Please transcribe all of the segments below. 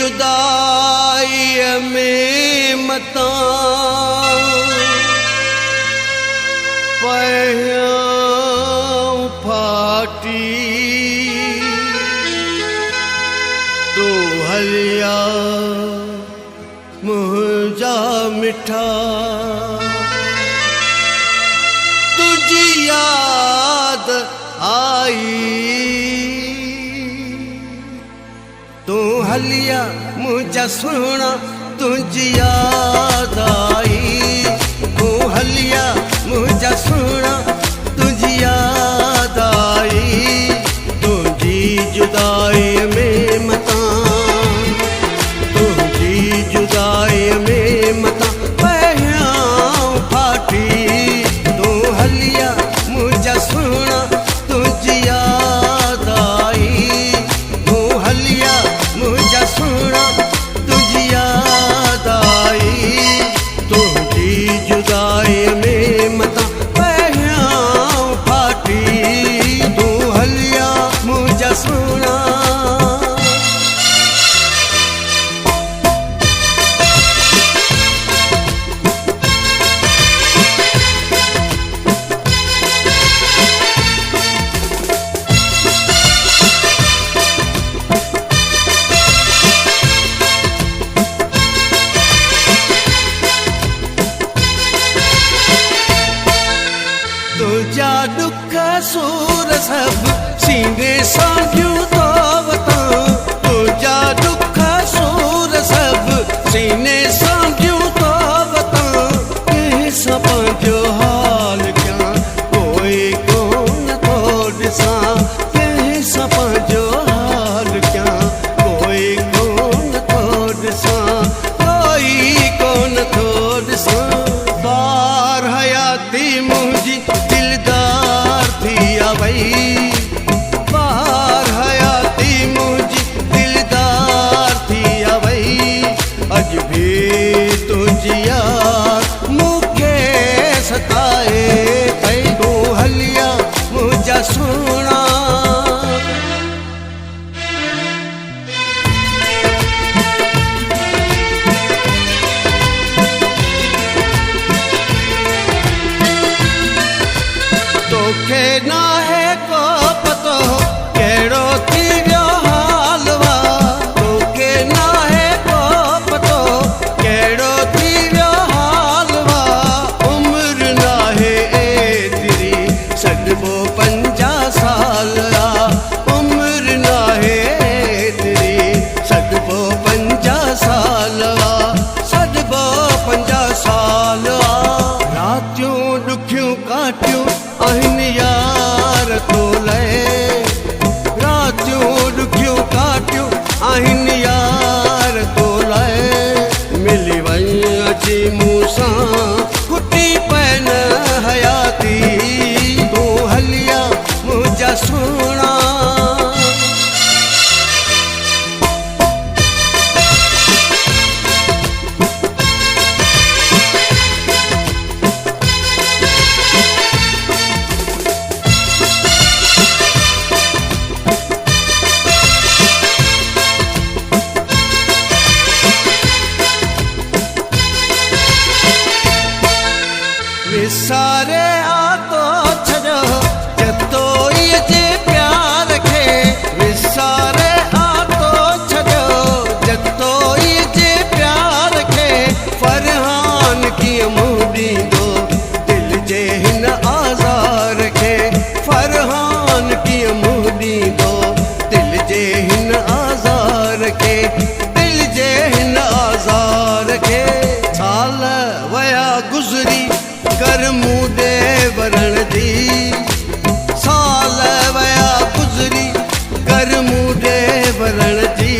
जुदाई में मता पहयां फाटी तो हलिया मुझा मिठा तुझी याद आई तू हलिया मुझा सुना तुझी याद आई तू हलिया मुझा सुना तुझी याद आई तुझी जुदाई में मता तुझी जुदाई में मता पहयां फाटी तू हलिया मुझा सुना तुझी याद आई तू हलिया मुझा सुना तुझी याद आई तुझी जुदाई में मता पहयां फाटी तू हलिया मुझा सुना तुझा दुख सूर सब सीने सां तो वता तुझा दुख सूर सब सीने सां तो वता कैसा पंहिंजो हाल क्या कोई कोन थो ॾिसां कैसा पंहिंजो हाल क्या कोई कोन थो ॾिसां कोई कोन थो ॾिसां बार हयाती मुंहिंजी दिलदार थी वई बार हयाती मुझी दिलदार थी वई अज भी तुझी याद मुखे सताए पई तू हलिया मुझा सुना तोखे ना है को पतो केड़ो थी वियो हालवा तोखे ना है को पतो केड़ो थी वियो हालवा उम्र ना है एतरी सदबो 50 साल उम्र ना है एतरी सदबो 50 साल सदबो 50 साल रातियों दुखियों काटियों आहिन यार तो लए रातियों दुखियों काटियों आहिन यार तो लए मिली वई अची मूसां कुटी पैन हयाती तू हलिया मुझा सुना विसारे आतो छजो जतो ये प्यार खे विसारे आतो छजो जतो ये प्यार खे फरहान की मुंडी दो दिल जे हिन आज़ार खे फरहान की मुंडी दो दिल जे हिन आज़ार खे दिल जे हिन आज़ार खे साल वया गुज़री कर मुदे वरण जी साल वया गुज़री कर मुदे वरण जी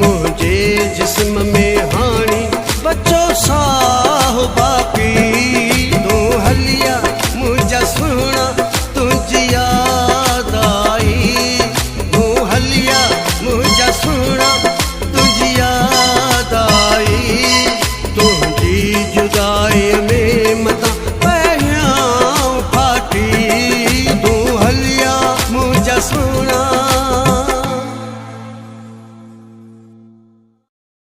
मुझे जिस्म में हाणी बचो साह बाकी तू हलिया मुझा सुना